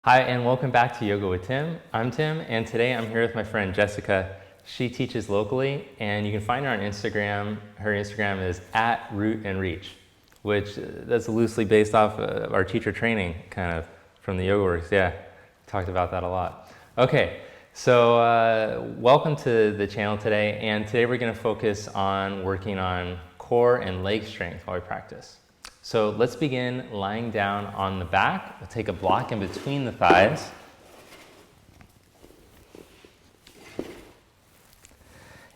Hi, and welcome back to Yoga with Tim. I'm Tim, and today I'm here with my friend Jessica. She teaches locally, and you can find her on Instagram. Her Instagram is @rootandreach, which that's loosely based off of our teacher training, kind of, from the Yoga Works. Yeah, talked about that a lot. Okay, so welcome to the channel today, and today we're going to focus on working on core and leg strength while we practice. So let's begin lying down on the back. We'll take a block in between the thighs.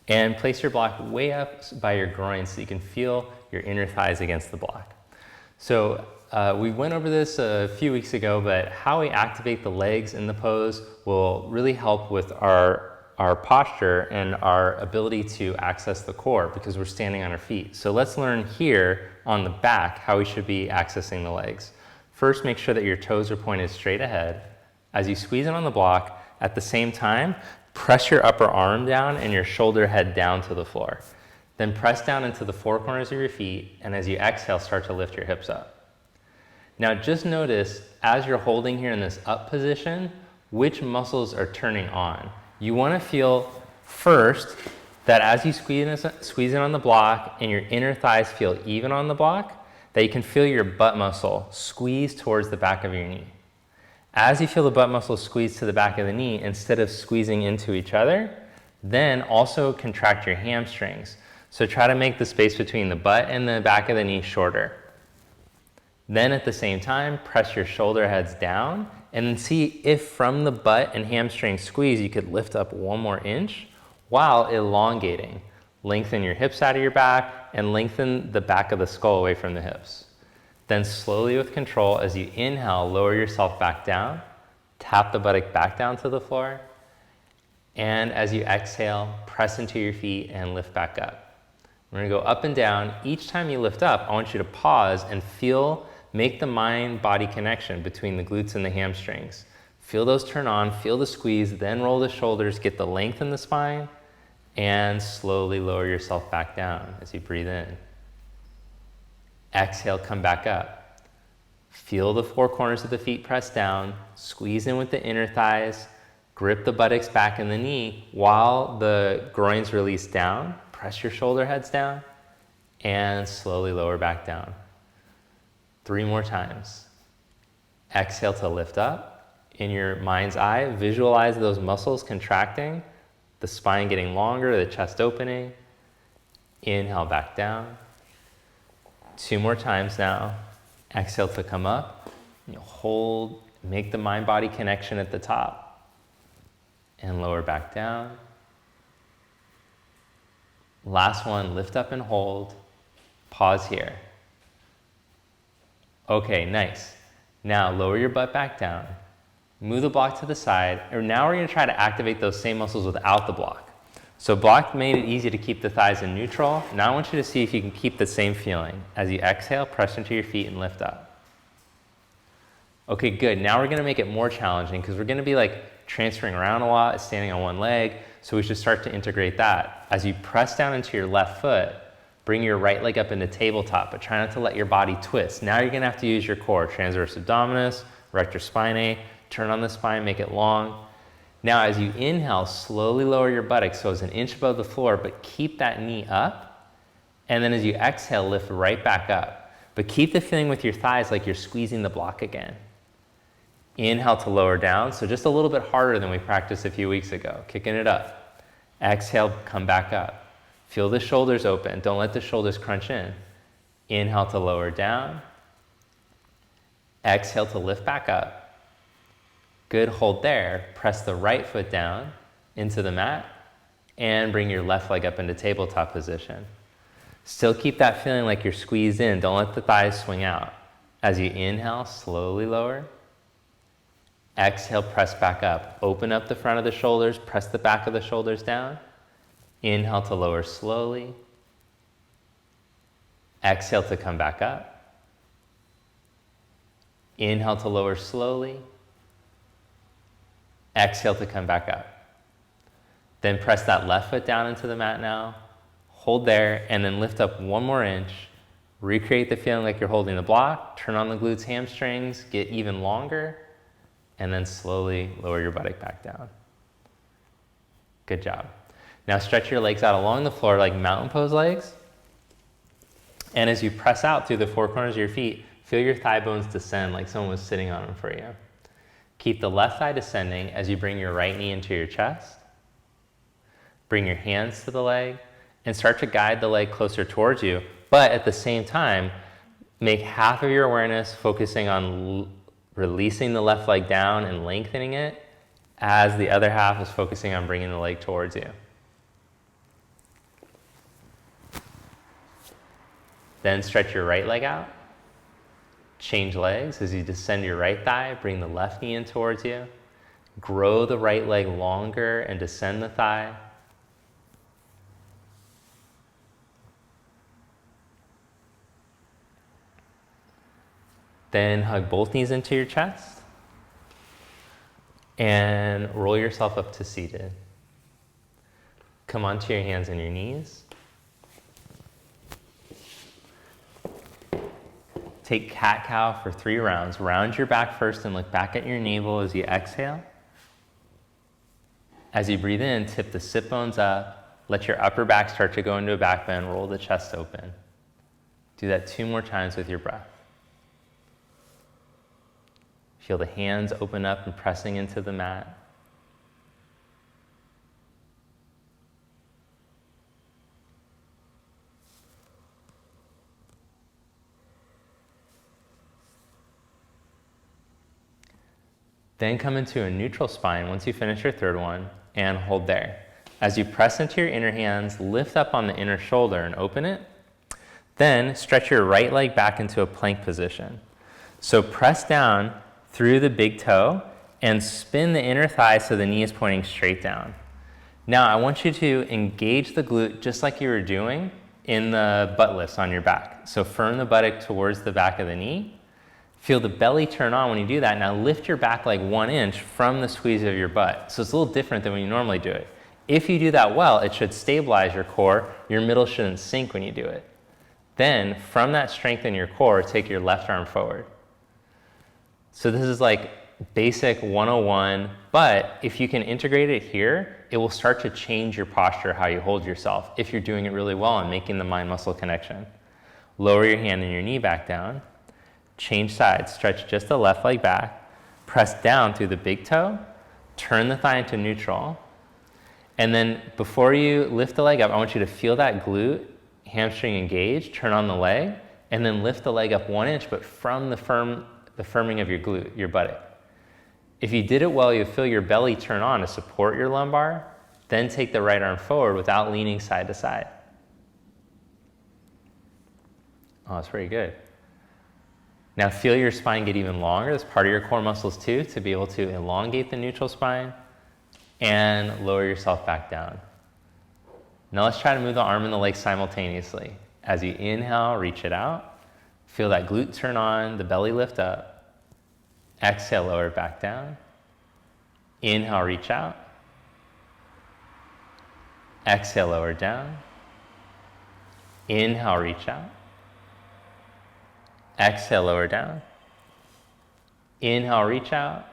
And place your block way up by your groin so you can feel your inner thighs against the block. So we went over this a few weeks ago, but how we activate the legs in the pose will really help with our posture and our ability to access the core because we're standing on our feet. So let's learn here on the back how we should be accessing the legs. First, make sure that your toes are pointed straight ahead. As you squeeze in on the block, at the same time, press your upper arm down and your shoulder head down to the floor. Then press down into the four corners of your feet, and as you exhale, start to lift your hips up. Now just notice, as you're holding here in this up position, which muscles are turning on. You want to feel first that as you squeeze in on the block and your inner thighs feel even on the block, that you can feel your butt muscle squeeze towards the back of your knee. As you feel the butt muscle squeeze to the back of the knee, instead of squeezing into each other, then also contract your hamstrings. So try to make the space between the butt and the back of the knee shorter. Then at the same time, press your shoulder heads down and then see if from the butt and hamstring squeeze you could lift up 1 more inch while elongating. Lengthen your hips out of your back and lengthen the back of the skull away from the hips. Then slowly with control, as you inhale, lower yourself back down, tap the buttock back down to the floor, and as you exhale, press into your feet and lift back up. We're gonna go up and down. Each time you lift up, I want you to pause and make the mind-body connection between the glutes and the hamstrings. Feel those turn on, feel the squeeze, then roll the shoulders, get the length in the spine, and slowly lower yourself back down as you breathe in. Exhale, come back up. Feel the four corners of the feet press down, squeeze in with the inner thighs, grip the buttocks back in the knee while the groins release down, press your shoulder heads down, and slowly lower back down. 3 more times. Exhale to lift up. In your mind's eye, visualize those muscles contracting, the spine getting longer, the chest opening. Inhale back down. 2 more times now. Exhale to come up. You hold, make the mind-body connection at the top. And lower back down. Last one, lift up and hold. Pause here. Okay, nice. Now lower your butt back down. Move the block to the side. And now we're going to try to activate those same muscles without the block. So block made it easy to keep the thighs in neutral. Now I want you to see if you can keep the same feeling. As you exhale, press into your feet and lift up. Okay, good. Now we're going to make it more challenging because we're going to be like transferring around a lot, standing on one leg. So we should start to integrate that. As you press down into your left foot, bring your right leg up into tabletop, but try not to let your body twist. Now you're gonna have to use your core, transverse abdominis, rector spinae, turn on the spine, make it long. Now as you inhale, slowly lower your buttocks so it's an inch above the floor, but keep that knee up. And then as you exhale, lift right back up. But keep the feeling with your thighs like you're squeezing the block again. Inhale to lower down, so just a little bit harder than we practiced a few weeks ago, kicking it up. Exhale, come back up. Feel the shoulders open. Don't let the shoulders crunch in. Inhale to lower down. Exhale to lift back up. Good, hold there. Press the right foot down into the mat and bring your left leg up into tabletop position. Still keep that feeling like you're squeezed in. Don't let the thighs swing out. As you inhale, slowly lower. Exhale, press back up. Open up the front of the shoulders. Press the back of the shoulders down. Inhale to lower slowly. Exhale to come back up. Inhale to lower slowly. Exhale to come back up. Then press that left foot down into the mat now. Hold there and then lift up 1 more inch. Recreate the feeling like you're holding the block. Turn on the glutes, hamstrings. Get even longer. and then slowly lower your buttock back down. Good job. Now stretch your legs out along the floor like mountain pose legs. And as you press out through the four corners of your feet, feel your thigh bones descend like someone was sitting on them for you. Keep the left thigh descending as you bring your right knee into your chest. Bring your hands to the leg and start to guide the leg closer towards you. But at the same time, make half of your awareness focusing on releasing the left leg down and lengthening it, as the other half is focusing on bringing the leg towards you. Then stretch your right leg out. Change legs as you descend your right thigh, bring the left knee in towards you. Grow the right leg longer and descend the thigh. Then hug both knees into your chest and roll yourself up to seated. Come onto your hands and your knees. Take cat-cow for 3 rounds. Round your back first and look back at your navel as you exhale. As you breathe in, tip the sit bones up. Let your upper back start to go into a back bend. Roll the chest open. Do that 2 more times with your breath. Feel the hands open up and pressing into the mat. Then come into a neutral spine once you finish your third one and hold there. As you press into your inner hands, lift up on the inner shoulder and open it. Then stretch your right leg back into a plank position. So press down through the big toe and spin the inner thigh so the knee is pointing straight down. Now I want you to engage the glute just like you were doing in the butt lifts on your back. So firm the buttock towards the back of the knee. Feel the belly turn on when you do that. Now lift your back leg 1 inch from the squeeze of your butt. So it's a little different than when you normally do it. If you do that well, it should stabilize your core. Your middle shouldn't sink when you do it. Then from that strength in your core, take your left arm forward. So this is like basic 101, but if you can integrate it here, it will start to change your posture, how you hold yourself, if you're doing it really well and making the mind-muscle connection. Lower your hand and your knee back down. Change sides, stretch just the left leg back, press down through the big toe, turn the thigh into neutral, and then before you lift the leg up, I want you to feel that glute, hamstring engaged, turn on the leg, and then lift the leg up 1 inch, but from the firming of your glute, your buttock. If you did it well, you'll feel your belly turn on to support your lumbar, then take the right arm forward without leaning side to side. Oh, that's pretty good. Now feel your spine get even longer. That's part of your core muscles too, to be able to elongate the neutral spine and lower yourself back down. Now let's try to move the arm and the leg simultaneously. As you inhale, reach it out. Feel that glute turn on, the belly lift up. Exhale, lower it back down. Inhale, reach out. Exhale, lower it down. Inhale, reach out. Exhale, lower down. Inhale, reach out.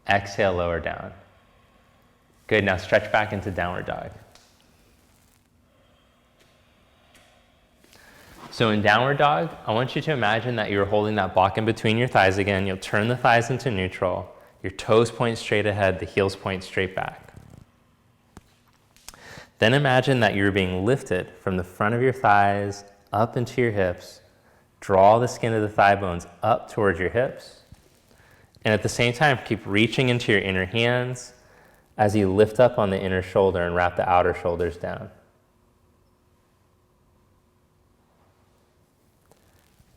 Exhale, lower down. Good, now stretch back into downward dog. So in downward dog, I want you to imagine that you're holding that block in between your thighs again. You'll turn the thighs into neutral. Your toes point straight ahead, the heels point straight back. Then imagine that you're being lifted from the front of your thighs up into your hips. Draw the skin of the thigh bones up towards your hips. And at the same time, keep reaching into your inner hands as you lift up on the inner shoulder and wrap the outer shoulders down.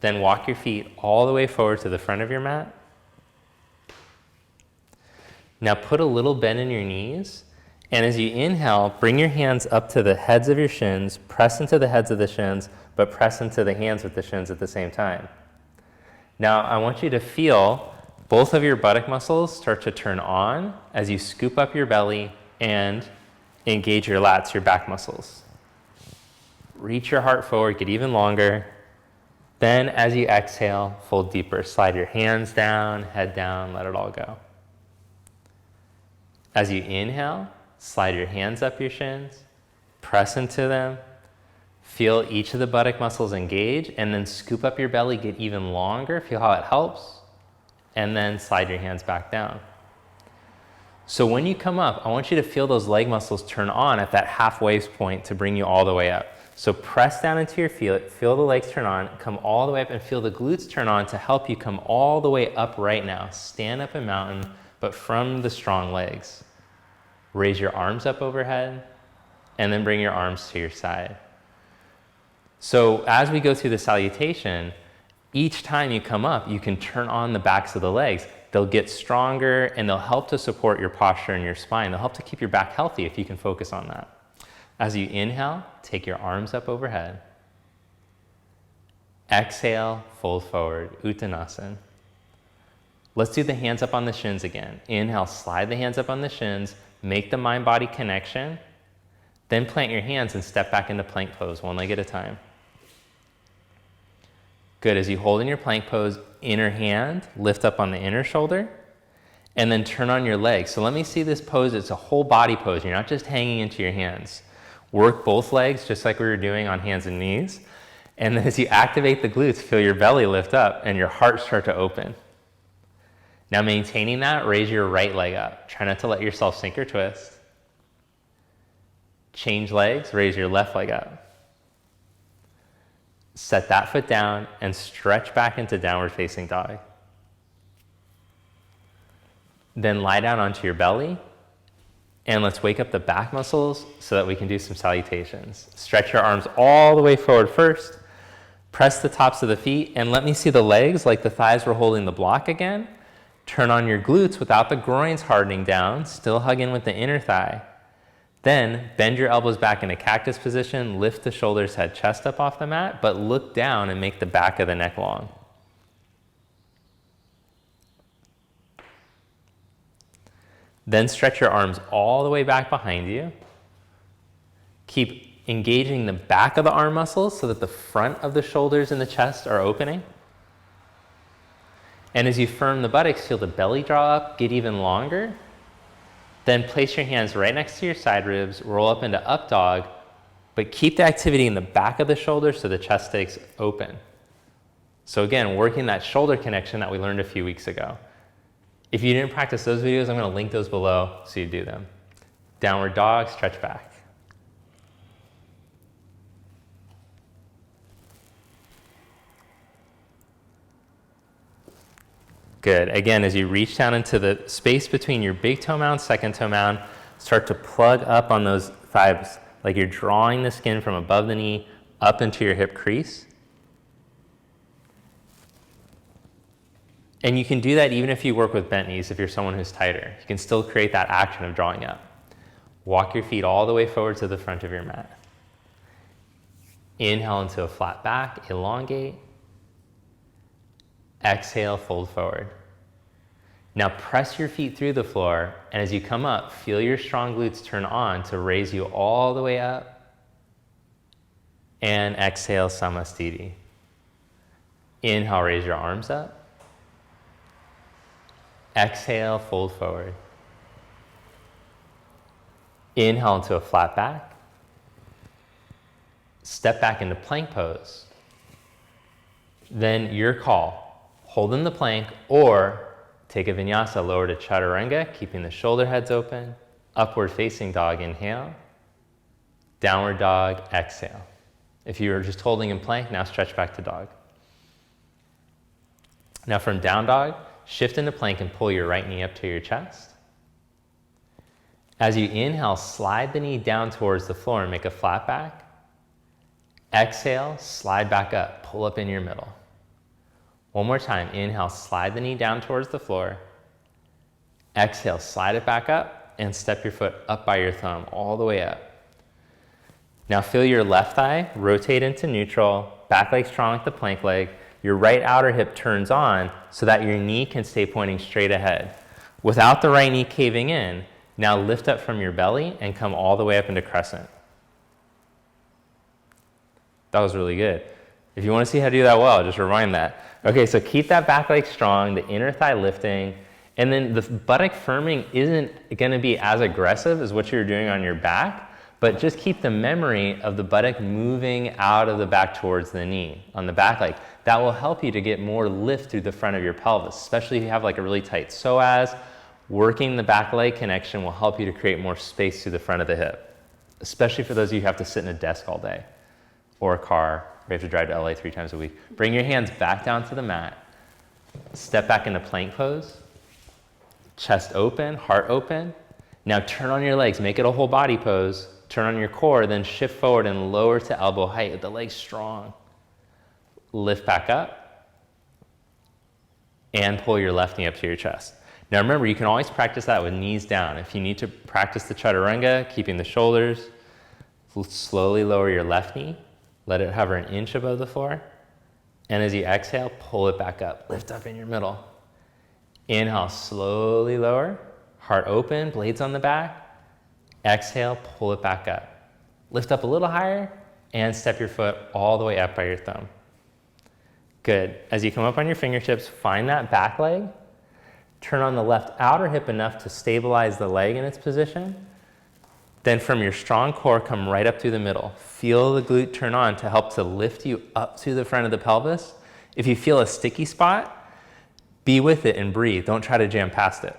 Then walk your feet all the way forward to the front of your mat. Now put a little bend in your knees. And as you inhale, bring your hands up to the heads of your shins, press into the heads of the shins, but press into the hands with the shins at the same time. Now I want you to feel both of your buttock muscles start to turn on as you scoop up your belly and engage your lats, your back muscles. Reach your heart forward, get even longer. Then as you exhale, fold deeper. Slide your hands down, head down, let it all go. As you inhale, slide your hands up your shins, press into them, feel each of the buttock muscles engage, and then scoop up your belly, get even longer, feel how it helps, and then slide your hands back down. So when you come up, I want you to feel those leg muscles turn on at that halfway point to bring you all the way up. So press down into your feet, feel the legs turn on, come all the way up and feel the glutes turn on to help you come all the way up right now. Stand up in mountain, but from the strong legs. Raise your arms up overhead, and then bring your arms to your side. So as we go through the salutation, each time you come up, you can turn on the backs of the legs. They'll get stronger and they'll help to support your posture and your spine. They'll help to keep your back healthy if you can focus on that. As you inhale, take your arms up overhead. Exhale, fold forward, Uttanasana. Let's do the hands up on the shins again. Inhale, slide the hands up on the shins, make the mind-body connection, then plant your hands and step back into plank pose, one leg at a time. Good, as you hold in your plank pose, inner hand, lift up on the inner shoulder, and then turn on your legs. So let me see this pose, it's a whole body pose. You're not just hanging into your hands. Work both legs just like we were doing on hands and knees. And then as you activate the glutes, feel your belly lift up and your heart start to open. Now maintaining that, raise your right leg up. Try not to let yourself sink or twist. Change legs, raise your left leg up. Set that foot down and stretch back into downward facing dog. Then lie down onto your belly and let's wake up the back muscles so that we can do some salutations. Stretch your arms all the way forward first. Press the tops of the feet and let me see the legs like the thighs were holding the block again. Turn on your glutes without the groins hardening down, still hug in with the inner thigh. Then bend your elbows back in a cactus position, lift the shoulders, head, chest up off the mat, but look down and make the back of the neck long. Then stretch your arms all the way back behind you. Keep engaging the back of the arm muscles so that the front of the shoulders and the chest are opening. And as you firm the buttocks, feel the belly draw up, get even longer. Then place your hands right next to your side ribs, roll up into up dog, but keep the activity in the back of the shoulder so the chest stays open. So again, working that shoulder connection that we learned a few weeks ago. If you didn't practice those videos, I'm going to link those below so you do them. Downward dog, stretch back. Good. Again, as you reach down into the space between your big toe mound, second toe mound, start to plug up on those thighs, like you're drawing the skin from above the knee up into your hip crease. And you can do that even if you work with bent knees, if you're someone who's tighter. You can still create that action of drawing up. Walk your feet all the way forward to the front of your mat. Inhale into a flat back, elongate. Exhale, fold forward. Now press your feet through the floor, and as you come up, feel your strong glutes turn on to raise you all the way up. And exhale, Samastiti. Inhale, raise your arms up. Exhale, fold forward. Inhale into a flat back. Step back into plank pose. Then your call. Hold in the plank or take a vinyasa, lower to chaturanga, keeping the shoulder heads open. Upward facing dog, inhale. Downward dog, exhale. If you were just holding in plank, now stretch back to dog. Now from down dog, shift into plank and pull your right knee up to your chest. As you inhale, slide the knee down towards the floor and make a flat back. Exhale, slide back up, pull up in your middle. One more time, inhale, slide the knee down towards the floor. Exhale, slide it back up and step your foot up by your thumb all the way up. Now feel your left thigh rotate into neutral, back leg strong like the plank leg. Your right outer hip turns on so that your knee can stay pointing straight ahead. Without the right knee caving in, now lift up from your belly and come all the way up into crescent. That was really good. If you want to see how to do that well, just rewind that. Okay, so keep that back leg strong, the inner thigh lifting, and then the buttock firming isn't going to be as aggressive as what you're doing on your back, but just keep the memory of the buttock moving out of the back towards the knee on the back leg. That will help you to get more lift through the front of your pelvis, especially if you have like a really tight psoas. Working the back leg connection will help you to create more space through the front of the hip, especially for those of you who have to sit in a desk all day or a car, or you have to drive to LA 3 times a week. Bring your hands back down to the mat. Step back into plank pose. Chest open, heart open. Now turn on your legs, make it a whole body pose. Turn on your core, then shift forward and lower to elbow height with the legs strong. Lift back up and pull your left knee up to your chest. Now remember, you can always practice that with knees down. If you need to practice the chaturanga, keeping the shoulders, slowly lower your left knee. Let it hover an inch above the floor. And as you exhale, pull it back up. Lift up in your middle. Inhale, slowly lower. Heart open, blades on the back. Exhale, pull it back up. Lift up a little higher and step your foot all the way up by your thumb. Good. As you come up on your fingertips, find that back leg. Turn on the left outer hip enough to stabilize the leg in its position. Then from your strong core, come right up through the middle. Feel the glute turn on to help to lift you up to the front of the pelvis. If you feel a sticky spot, be with it and breathe. Don't try to jam past it.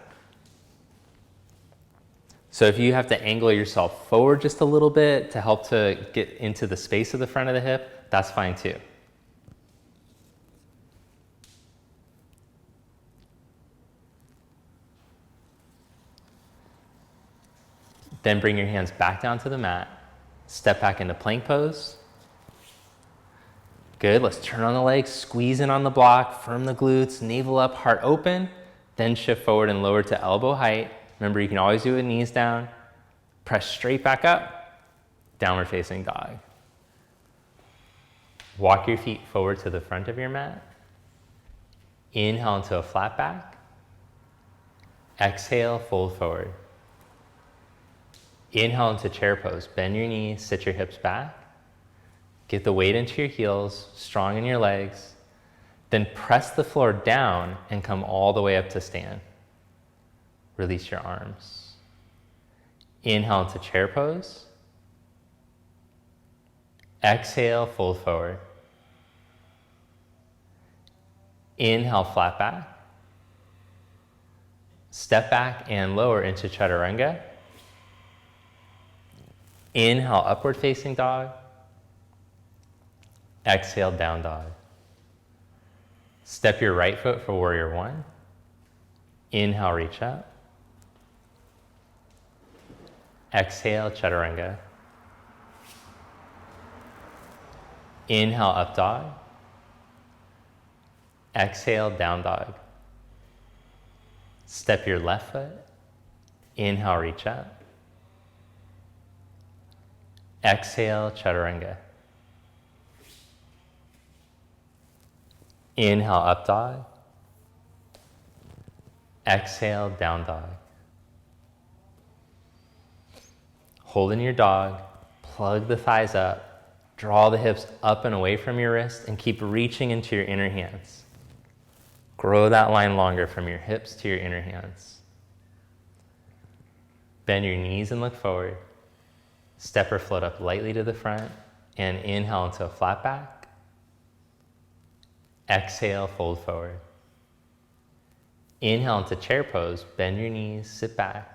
So if you have to angle yourself forward just a little bit to help to get into the space of the front of the hip, that's fine too. Then bring your hands back down to the mat. Step back into plank pose. Good, let's turn on the legs, squeeze in on the block, firm the glutes, navel up, heart open. Then shift forward and lower to elbow height. Remember, you can always do it with knees down. Press straight back up, downward facing dog. Walk your feet forward to the front of your mat. Inhale into a flat back. Exhale, fold forward. Inhale into chair pose. Bend your knees, sit your hips back. Get the weight into your heels, strong in your legs. Then press the floor down and come all the way up to stand. Release your arms. Inhale into chair pose. Exhale, fold forward. Inhale, flat back. Step back and lower into chaturanga. Inhale, upward facing dog. Exhale, down dog. Step your right foot for warrior one. Inhale, reach up. Exhale, chaturanga. Inhale, up dog. Exhale, down dog. Step your left foot. Inhale, reach up. Exhale, chaturanga. Inhale, up dog. Exhale, down dog. Hold in your dog, plug the thighs up, draw the hips up and away from your wrist, and keep reaching into your inner hands. Grow that line longer from your hips to your inner hands. Bend your knees and look forward. Step or float up lightly to the front, and inhale into a flat back. Exhale, fold forward. Inhale into chair pose, bend your knees, sit back.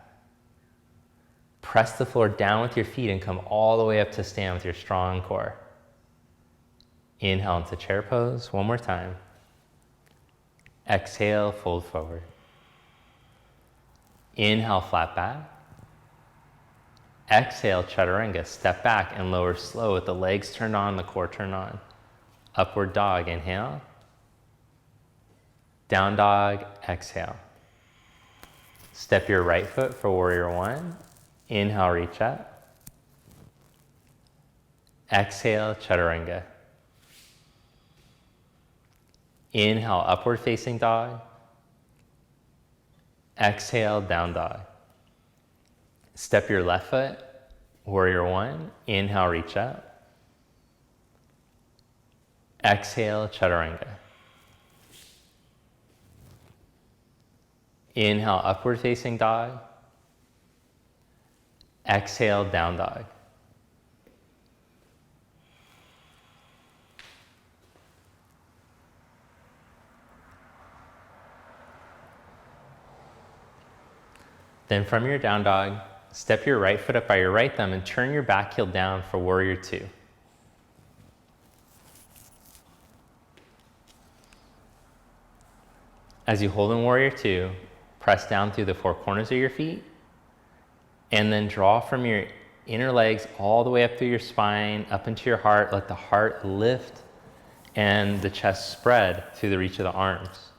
Press the floor down with your feet and come all the way up to stand with your strong core. Inhale into chair pose, one more time. Exhale, fold forward. Inhale, flat back. Exhale, chaturanga, step back and lower slow with the legs turned on, the core turned on. Upward dog, inhale. Down dog, exhale. Step your right foot for warrior one. Inhale, reach up. Exhale, chaturanga. Inhale, upward facing dog. Exhale, down dog. Step your left foot, warrior one. Inhale, reach up. Exhale, chaturanga. Inhale, upward facing dog. Exhale, down dog. Then from your down dog, step your right foot up by your right thumb and turn your back heel down for warrior two. As you hold in warrior two, press down through the four corners of your feet, and then draw from your inner legs all the way up through your spine, up into your heart. Let the heart lift and the chest spread through the reach of the arms.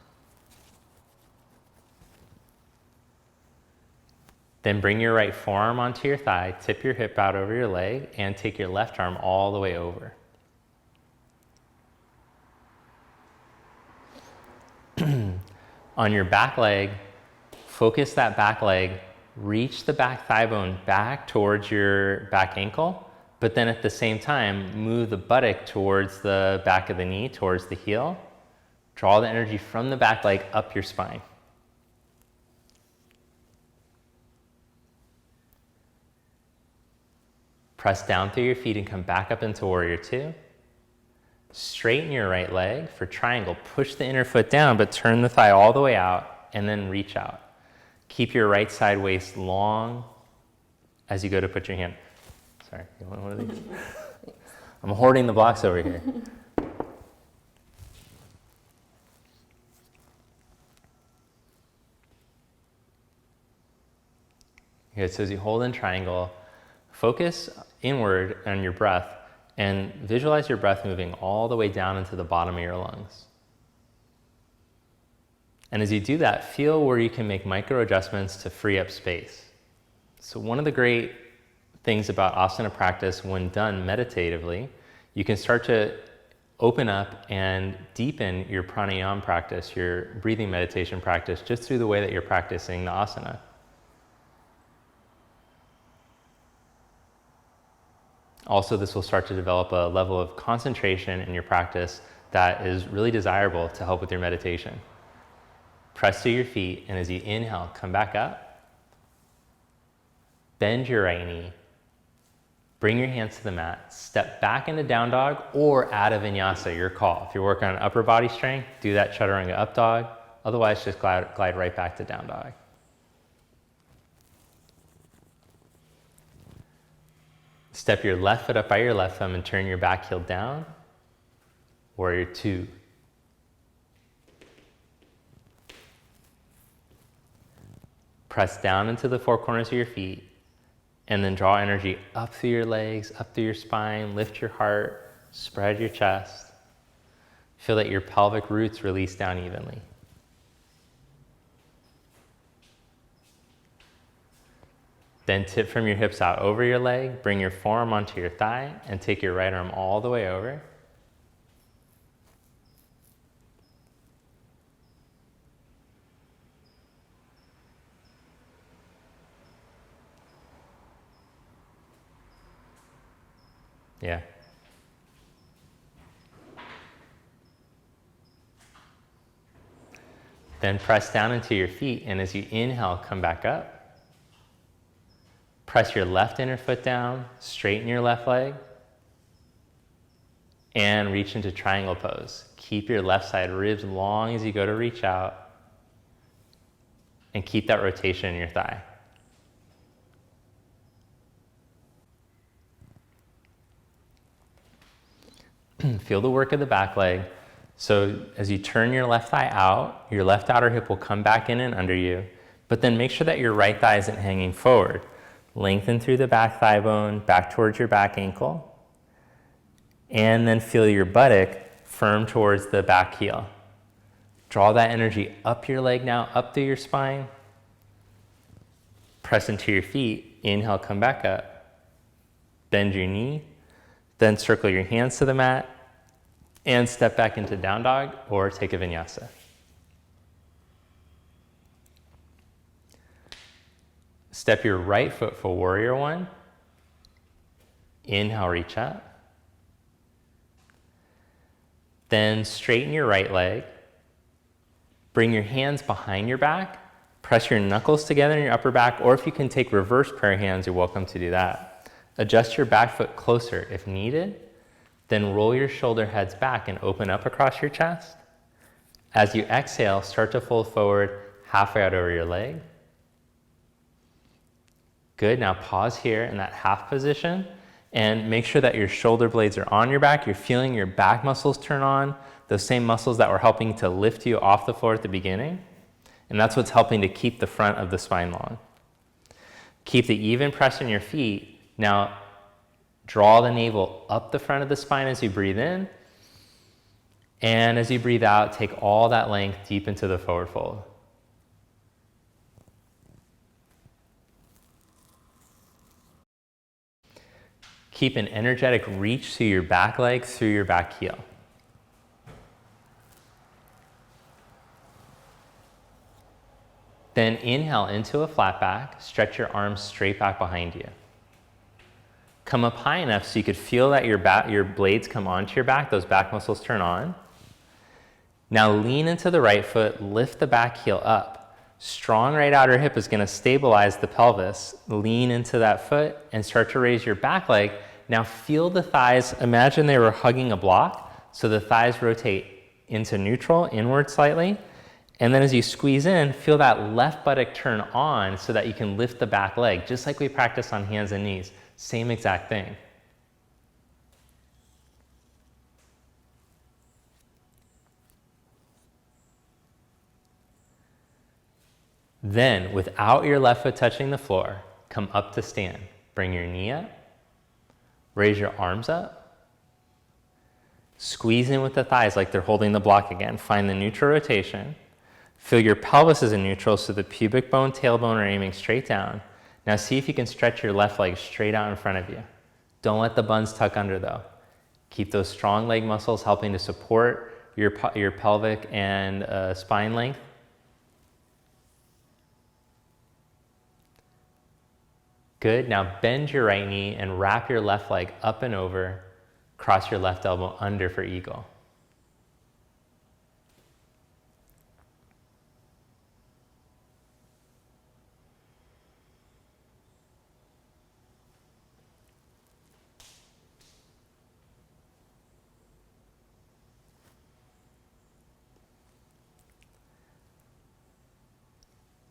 Then bring your right forearm onto your thigh, tip your hip out over your leg, and take your left arm all the way over. On your back leg, focus that back leg, reach the back thigh bone back towards your back ankle, but then at the same time, move the buttock towards the back of the knee, towards the heel. Draw the energy from the back leg up your spine. Press down through your feet and come back up into warrior two. Straighten your right leg for triangle. Push the inner foot down, but turn the thigh all the way out and then reach out. Keep your right side waist long as you go to put your hand. Sorry, you want one of these? I'm hoarding the blocks over here. Okay, so as you hold in triangle, focus inward on your breath and visualize your breath moving all the way down into the bottom of your lungs. And as you do that, feel where you can make micro adjustments to free up space. So one of the great things about asana practice when done meditatively, you can start to open up and deepen your pranayama practice, your breathing meditation practice, just through the way that you're practicing the asana. Also, this will start to develop a level of concentration in your practice that is really desirable to help with your meditation. Press to your feet, and as you inhale, come back up. Bend your right knee. Bring your hands to the mat. Step back into down dog or out of vinyasa, your call. If you're working on upper body strength, do that chaturanga up dog. Otherwise, just glide right back to down dog. Step your left foot up by your left thumb and turn your back heel down. Warrior two. Press down into the four corners of your feet and then draw energy up through your legs, up through your spine, lift your heart, spread your chest. Feel that your pelvic roots release down evenly. Then tip from your hips out over your leg, bring your forearm onto your thigh, and take your right arm all the way over. Yeah. Then press down into your feet, and as you inhale, come back up. Press your left inner foot down, straighten your left leg, and reach into triangle pose. Keep your left side ribs long as you go to reach out, and keep that rotation in your thigh. Feel the work of the back leg. So as you turn your left thigh out, your left outer hip will come back in and under you, but then make sure that your right thigh isn't hanging forward. Lengthen through the back thigh bone, back towards your back ankle, and then feel your buttock firm towards the back heel. Draw that energy up your leg now, up through your spine. Press into your feet. Inhale, come back up. Bend your knee. Then circle your hands to the mat and step back into down dog or take a vinyasa. Step your right foot for warrior one. Inhale, reach up. Then straighten your right leg. Bring your hands behind your back. Press your knuckles together in your upper back, or if you can take reverse prayer hands, you're welcome to do that. Adjust your back foot closer if needed. Then roll your shoulder heads back and open up across your chest. As you exhale, start to fold forward halfway out over your leg. Good, now pause here in that half position and make sure that your shoulder blades are on your back. You're feeling your back muscles turn on, those same muscles that were helping to lift you off the floor at the beginning. And that's what's helping to keep the front of the spine long. Keep the even press in your feet. Now draw the navel up the front of the spine as you breathe in. And as you breathe out, take all that length deep into the forward fold. Keep an energetic reach through your back leg, through your back heel. Then inhale into a flat back, stretch your arms straight back behind you. Come up high enough so you could feel that your blades come onto your back, those back muscles turn on. Now lean into the right foot, lift the back heel up. Strong right outer hip is going to stabilize the pelvis. Lean into that foot and start to raise your back leg. Now feel the thighs, imagine they were hugging a block, so the thighs rotate into neutral, inward slightly. And then as you squeeze in, feel that left buttock turn on so that you can lift the back leg, just like we practice on hands and knees. Same exact thing. Then, without your left foot touching the floor, come up to stand. Bring your knee up. Raise your arms up. Squeeze in with the thighs like they're holding the block again. Find the neutral rotation. Feel your pelvis is in neutral, so the pubic bone, tailbone are aiming straight down. Now see if you can stretch your left leg straight out in front of you. Don't let the buns tuck under though. Keep those strong leg muscles helping to support your pelvic and spine length. Good, now bend your right knee and wrap your left leg up and over. Cross your left elbow under for eagle.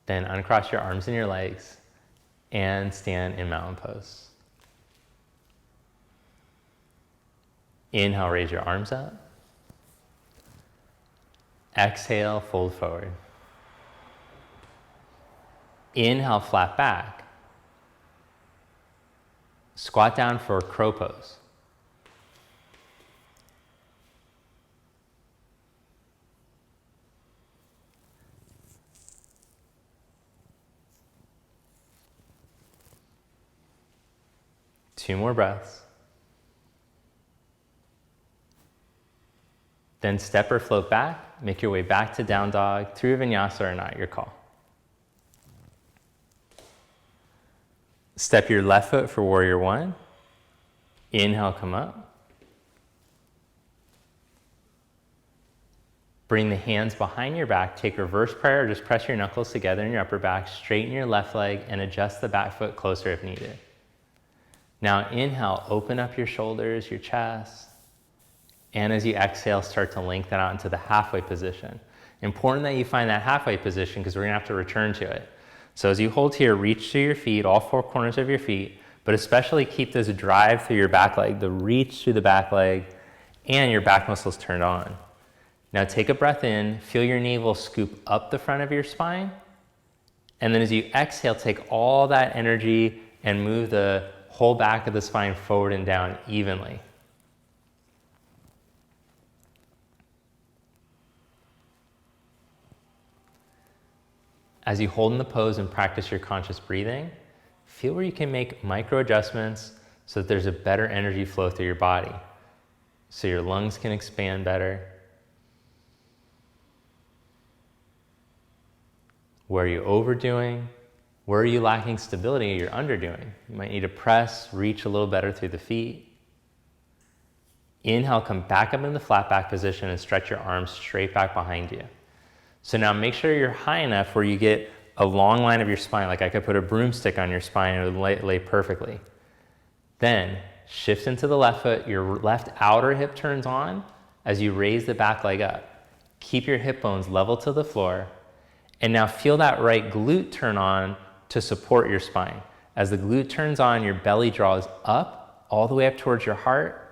Then uncross your arms and your legs and stand in mountain pose. Inhale, raise your arms up. Exhale, fold forward. Inhale, flat back. Squat down for crow pose. Two more breaths. Then step or float back, make your way back to down dog, through vinyasa or not, your call. Step your left foot for warrior one. Inhale, come up. Bring the hands behind your back, take reverse prayer, or just press your knuckles together in your upper back, straighten your left leg and adjust the back foot closer if needed. Now inhale, open up your shoulders, your chest. And as you exhale, start to lengthen out into the halfway position. Important that you find that halfway position because we're gonna have to return to it. So as you hold here, reach through your feet, all four corners of your feet, but especially keep this drive through your back leg, the reach through the back leg, and your back muscles turned on. Now take a breath in, feel your navel scoop up the front of your spine. And then as you exhale, take all that energy and move the whole back of the spine forward and down evenly. As you hold in the pose and practice your conscious breathing, feel where you can make micro adjustments so that there's a better energy flow through your body, so your lungs can expand better. Where are you overdoing? Where are you lacking stability or you're underdoing? You might need to press, reach a little better through the feet. Inhale, come back up in the flat back position and stretch your arms straight back behind you. So now make sure you're high enough where you get a long line of your spine, like I could put a broomstick on your spine and it would lay perfectly. Then shift into the left foot, your left outer hip turns on as you raise the back leg up. Keep your hip bones level to the floor. And now feel that right glute turn on to support your spine. As the glute turns on, your belly draws up, all the way up towards your heart.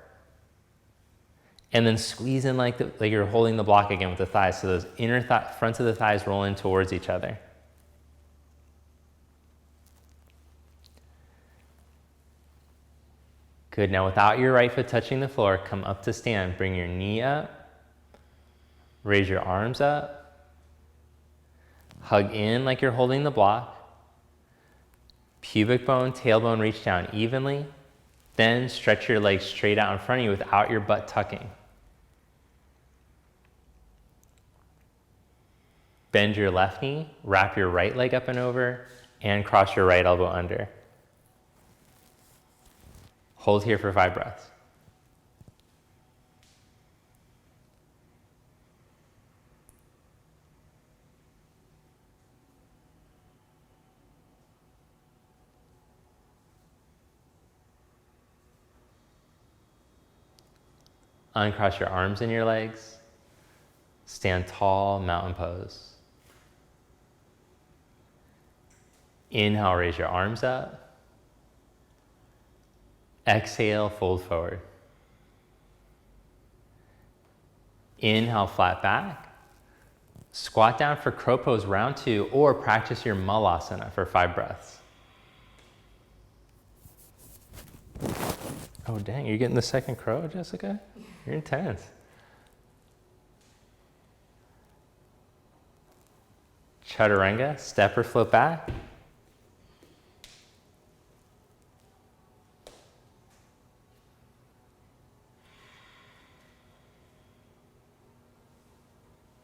And then squeeze in like you're holding the block again with the thighs. So those inner fronts of the thighs roll in towards each other. Good, now without your right foot touching the floor, come up to stand. Bring your knee up. Raise your arms up. Hug in like you're holding the block. Pubic bone, tailbone reach down evenly. Then stretch your legs straight out in front of you without your butt tucking. Bend your left knee, wrap your right leg up and over, and cross your right elbow under. Hold here for 5 breaths. Uncross your arms and your legs. Stand tall, mountain pose. Inhale, raise your arms up. Exhale, fold forward. Inhale, flat back. Squat down for crow pose round 2, or practice your malasana for 5 breaths. Oh dang, you're getting the second crow, Jessica? You're intense. Chaturanga, step or float back.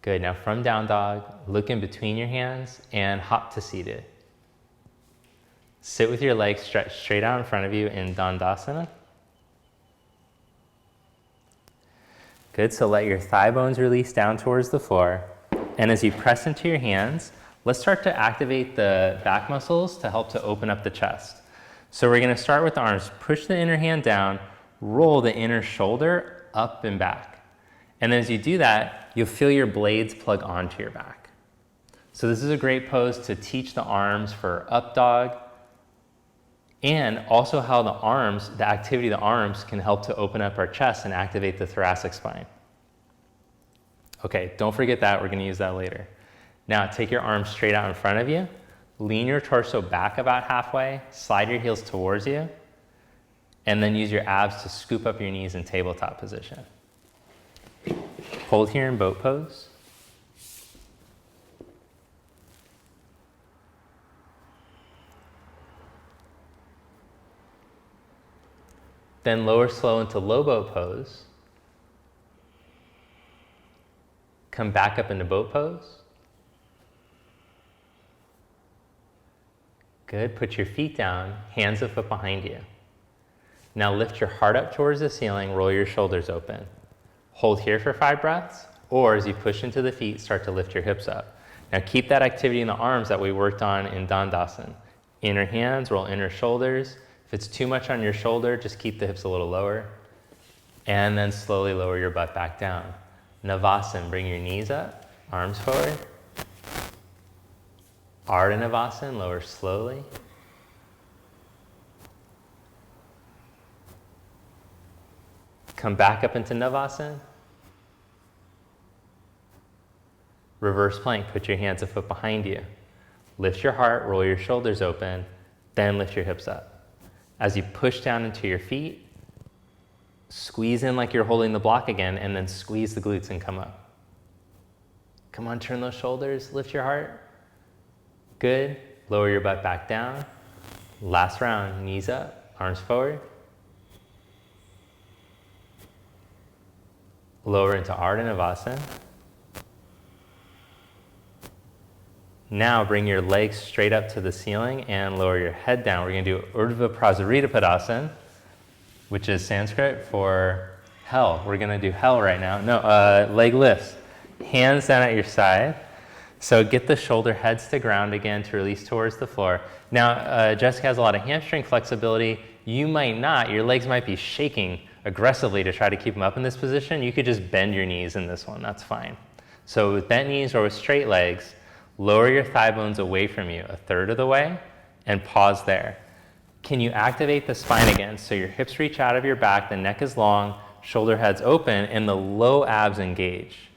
Good, now from down dog, look in between your hands and hop to seated. Sit with your legs stretched straight out in front of you in Dandasana. Good, so let your thigh bones release down towards the floor. And as you press into your hands, let's start to activate the back muscles to help to open up the chest. So we're gonna start with the arms. Push the inner hand down, roll the inner shoulder up and back. And as you do that, you'll feel your blades plug onto your back. So this is a great pose to teach the arms for up dog, and also how the arms, the activity of the arms can help to open up our chest and activate the thoracic spine. Okay, don't forget that, we're gonna use that later. Now take your arms straight out in front of you, lean your torso back about halfway, slide your heels towards you, and then use your abs to scoop up your knees in tabletop position. Hold here in boat pose. Then lower slow into low boat pose. Come back up into boat pose. Good, put your feet down, hands a foot behind you. Now lift your heart up towards the ceiling, roll your shoulders open. Hold here for 5 breaths, or as you push into the feet, start to lift your hips up. Now keep that activity in the arms that we worked on in Dandasana. Inner hands, roll inner shoulders. If it's too much on your shoulder, just keep the hips a little lower. And then slowly lower your butt back down. Navasana, bring your knees up, arms forward. Ardha Navasana, lower slowly. Come back up into Navasana. Reverse plank, put your hands a foot behind you. Lift your heart, roll your shoulders open, then lift your hips up. As you push down into your feet, squeeze in like you're holding the block again, and then squeeze the glutes and come up. Come on, turn those shoulders, lift your heart. Good, lower your butt back down. Last round, knees up, arms forward. Lower into Ardha Navasana. Now bring your legs straight up to the ceiling and lower your head down. We're going to do Urdhva Prasarita Padasana, which is Sanskrit for hell. We're gonna do hell right now. No, leg lifts. Hands down at your side. So get the shoulder heads to ground again to release towards the floor. Now, Jessica has a lot of hamstring flexibility. You might not. Your legs might be shaking aggressively to try to keep them up in this position. You could just bend your knees in this one. That's fine. So with bent knees or with straight legs, lower your thigh bones away from you a third of the way and pause there. Can you activate the spine again? So your hips reach out of your back, the neck is long, shoulder heads open, and the low abs engage.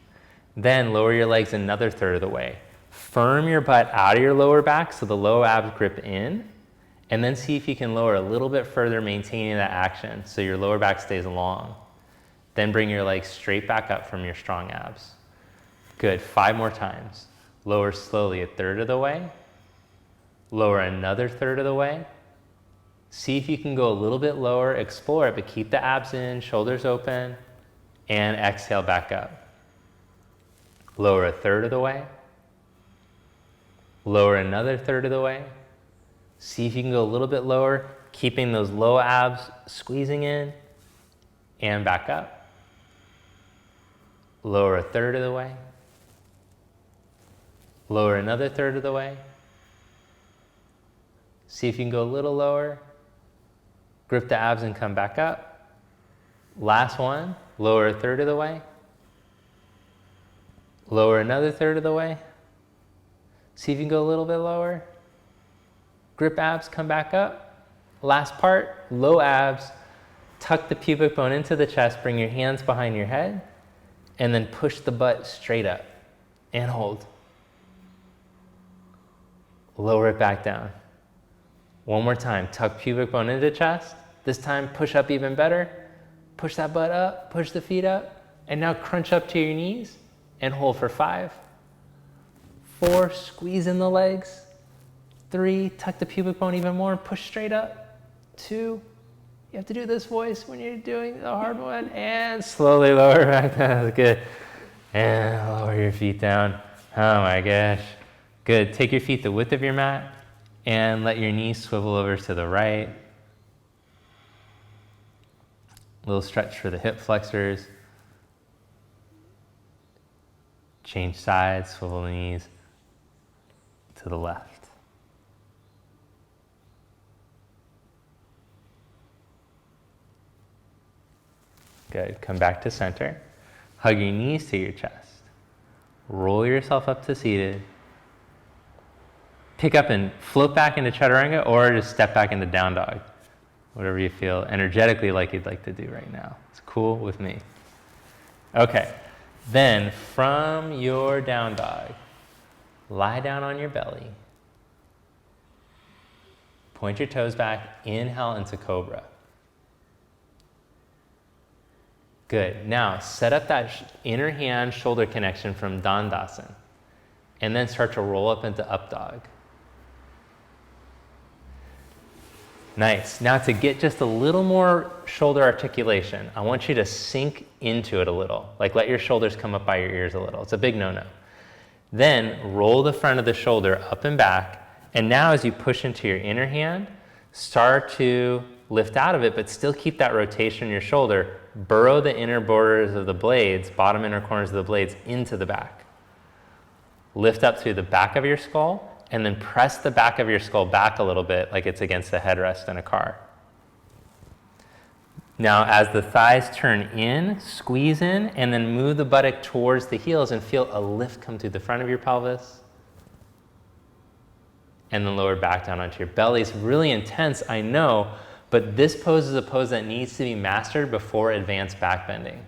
Then lower your legs another third of the way. Firm your butt out of your lower back so the low abs grip in, and then see if you can lower a little bit further, maintaining that action so your lower back stays long. Then bring your legs straight back up from your strong abs. Good, 5 more times. Lower slowly a third of the way. Lower another third of the way. See if you can go a little bit lower, explore it, but keep the abs in, shoulders open, and exhale back up. Lower a third of the way. Lower another third of the way. See if you can go a little bit lower, keeping those low abs squeezing in, and back up. Lower a third of the way. Lower another third of the way. See if you can go a little lower. Grip the abs and come back up. Last one, lower a third of the way. Lower another third of the way. See if you can go a little bit lower. Grip abs, come back up. Last part, low abs. Tuck the pubic bone into the chest, bring your hands behind your head, and then push the butt straight up and hold. Lower it back down. One more time, tuck pubic bone into chest. This time, push up even better. Push that butt up, push the feet up, and now crunch up to your knees and hold for 5, 4, squeeze in the legs. 3, tuck the pubic bone even more, push straight up. 2, you have to do this voice when you're doing the hard one, and slowly lower back down. That's good. And lower your feet down. Oh my gosh. Good. Take your feet the width of your mat and let your knees swivel over to the right. A little stretch for the hip flexors. Change sides, swivel the knees to the left. Good. Come back to center. Hug your knees to your chest. Roll yourself up to seated. Pick up and float back into chaturanga, or just step back into down dog. Whatever you feel energetically like you'd like to do right now. It's cool with me. Okay. Then from your down dog, lie down on your belly. Point your toes back. Inhale into cobra. Good. Now set up that inner hand shoulder connection from Dandasana, and then start to roll up into up dog. Nice. Now to get just a little more shoulder articulation, I want you to sink into it a little, like let your shoulders come up by your ears a little. It's a big no-no. Then roll the front of the shoulder up and back, and now as you push into your inner hand, start to lift out of it, but still keep that rotation in your shoulder. Burrow the inner borders of the blades, bottom inner corners of the blades, into the back. Lift up through the back of your skull, and then press the back of your skull back a little bit like it's against the headrest in a car. Now as the thighs turn in, squeeze in, and then move the buttock towards the heels and feel a lift come through the front of your pelvis. And then lower back down onto your belly. It's really intense, I know, but this pose is a pose that needs to be mastered before advanced back bending,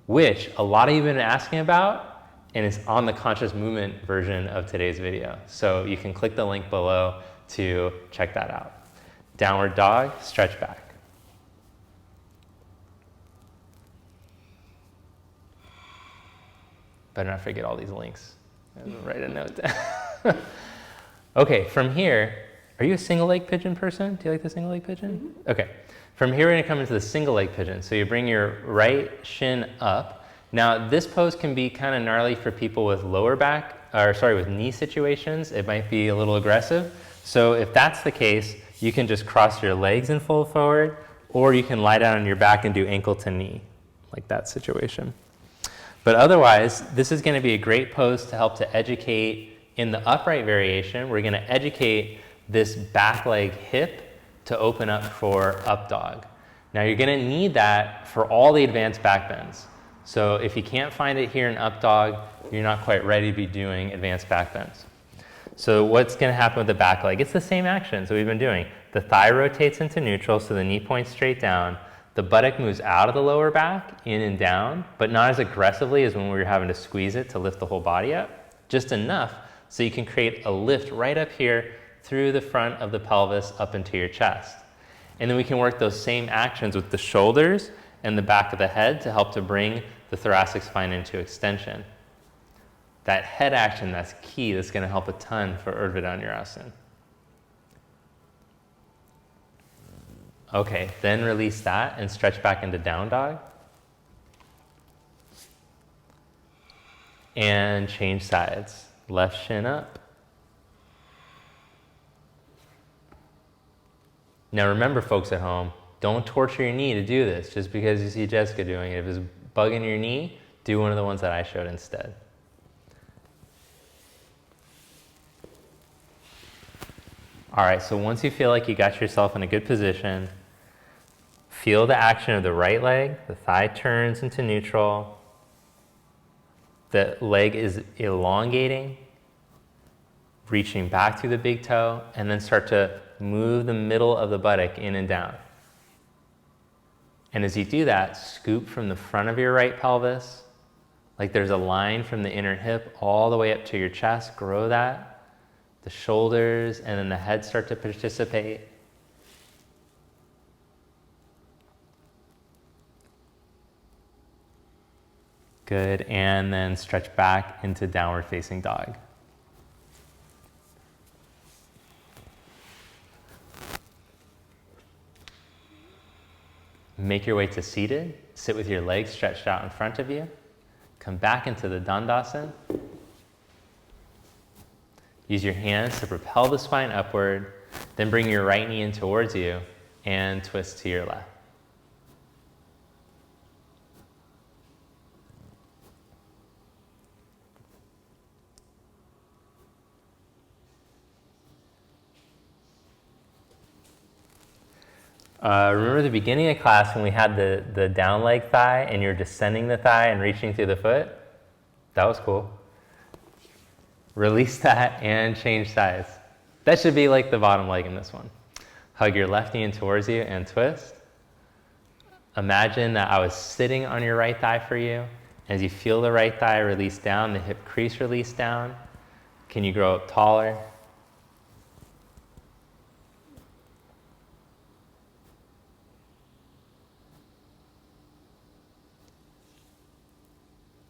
which a lot of you have been asking about, and it's on the conscious movement version of today's video. So you can click the link below to check that out. Downward dog, stretch back. Better not forget all these links. Write a note down. Okay, from here, are you a single leg pigeon person? Do you like the single leg pigeon? Mm-hmm. Okay, from here we're gonna come into the single leg pigeon. So you bring your right shin up. Now this pose can be kind of gnarly for people with with knee situations. It might be a little aggressive. So if that's the case, you can just cross your legs and fold forward, or you can lie down on your back and do ankle to knee, like that situation. But otherwise, this is going to be a great pose to help to educate in the upright variation. We're going to educate this back leg hip to open up for up dog. Now you're going to need that for all the advanced back bends. So if you can't find it here in up dog, you're not quite ready to be doing advanced back bends. So what's going to happen with the back leg? It's the same actions that we've been doing. The thigh rotates into neutral, so the knee points straight down. The buttock moves out of the lower back, in and down, but not as aggressively as when we were having to squeeze it to lift the whole body up. Just enough so you can create a lift right up here through the front of the pelvis up into your chest. And then we can work those same actions with the shoulders and the back of the head to help to bring the thoracic spine into extension. That head action, that's key. That's going to help a ton for Urdhva Dhanurasana. Okay, then release that and stretch back into down dog. And change sides. Left shin up. Now remember, folks at home, don't torture your knee to do this just because you see Jessica doing it. If it's bugging your knee, do one of the ones that I showed instead. All right, so once you feel like you got yourself in a good position, feel the action of the right leg. The thigh turns into neutral. The leg is elongating, reaching back through the big toe, and then start to move the middle of the buttock in and down. And as you do that, scoop from the front of your right pelvis, like there's a line from the inner hip all the way up to your chest. Grow that. The shoulders and then the head start to participate. Good, and then stretch back into downward facing dog. Make your way to seated. Sit with your legs stretched out in front of you. Come back into the Dandasana. Use your hands to propel the spine upward, then bring your right knee in towards you and twist to your left. Remember the beginning of class when we had the down leg thigh and you're descending the thigh and reaching through the foot? That was cool. Release that and change sides. That should be like the bottom leg in this one. Hug your left knee in towards you and twist. Imagine that I was sitting on your right thigh for you. As you feel the right thigh release down, the hip crease release down. Can you grow up taller?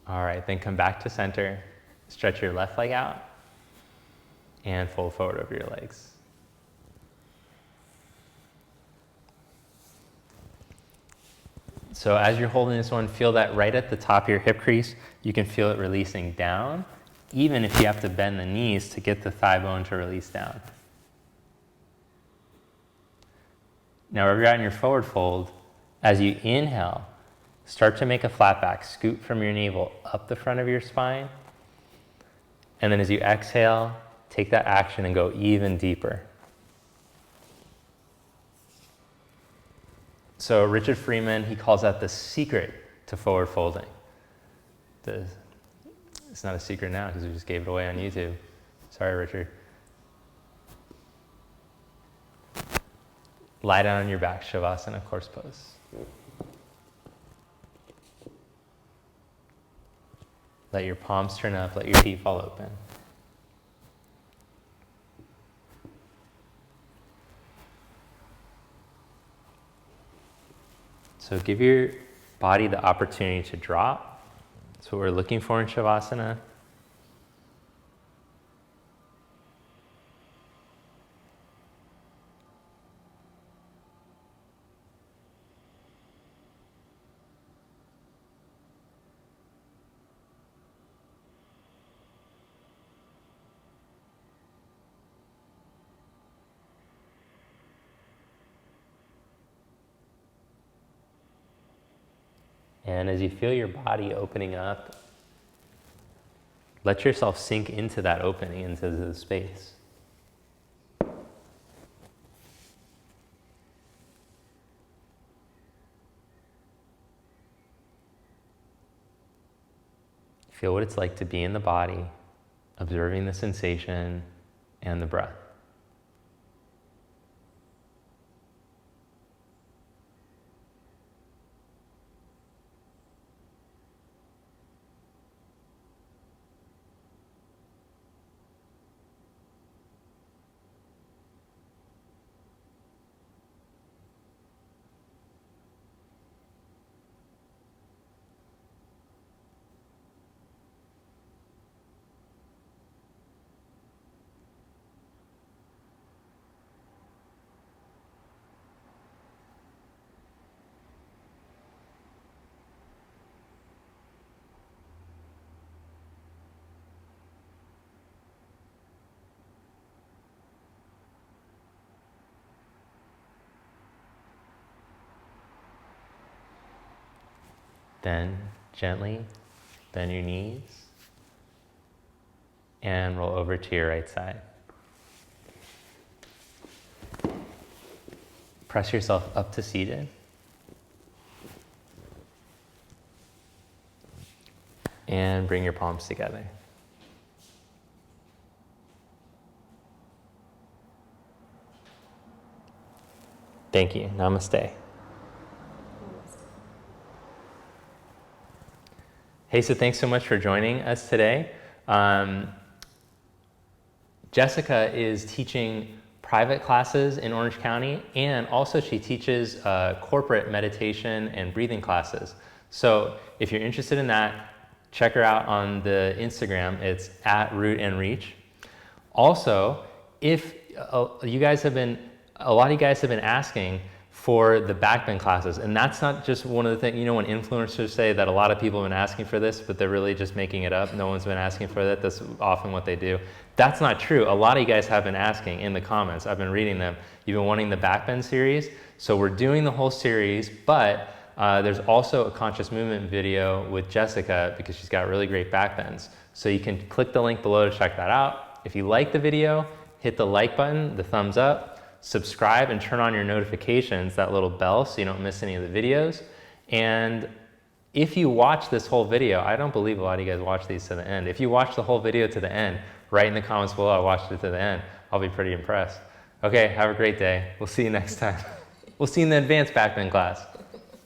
All right, then come back to center. Stretch your left leg out and fold forward over your legs. So as you're holding this one, feel that right at the top of your hip crease. You can feel it releasing down, even if you have to bend the knees to get the thigh bone to release down. Now, wherever you're at in your forward fold, as you inhale, start to make a flat back. Scoot from your navel up the front of your spine. And then as you exhale, take that action and go even deeper. So Richard Freeman, he calls that the secret to forward folding. It's not a secret now because we just gave it away on YouTube. Sorry, Richard. Lie down on your back, Shavasana, horse pose. Let your palms turn up, let your feet fall open. So give your body the opportunity to drop. That's what we're looking for in Shavasana. And as you feel your body opening up, let yourself sink into that opening, into the space. Feel what it's like to be in the body, observing the sensation and the breath. Then gently bend your knees and roll over to your right side. Press yourself up to seated. And bring your palms together. Thank you. Namaste. Hey, so thanks so much for joining us today. Jessica is teaching private classes in Orange County, and also she teaches corporate meditation and breathing classes. So if you're interested in that, check her out on the Instagram. It's @rootandreach. Also, if a lot of you guys have been asking for the backbend classes, and that's not just one of the things, when influencers say that a lot of people have been asking for this, but they're really just making it up, no one's been asking for that, that's often what they do. That's not true. A lot of you guys have been asking in the comments, I've been reading them, you've been wanting the backbend series, so we're doing the whole series, but there's also a conscious movement video with Jessica because she's got really great backbends. So you can click the link below to check that out. If you like the video, hit the like button, the thumbs up, subscribe and turn on your notifications, that little bell, so you don't miss any of the videos. And if you watch this whole video, I don't believe a lot of you guys watch these to the end. If you watch the whole video to the end, write in the comments below, I watched it to the end. I'll be pretty impressed. Okay, have a great day. We'll see you next time. We'll see you in the advanced backbend class.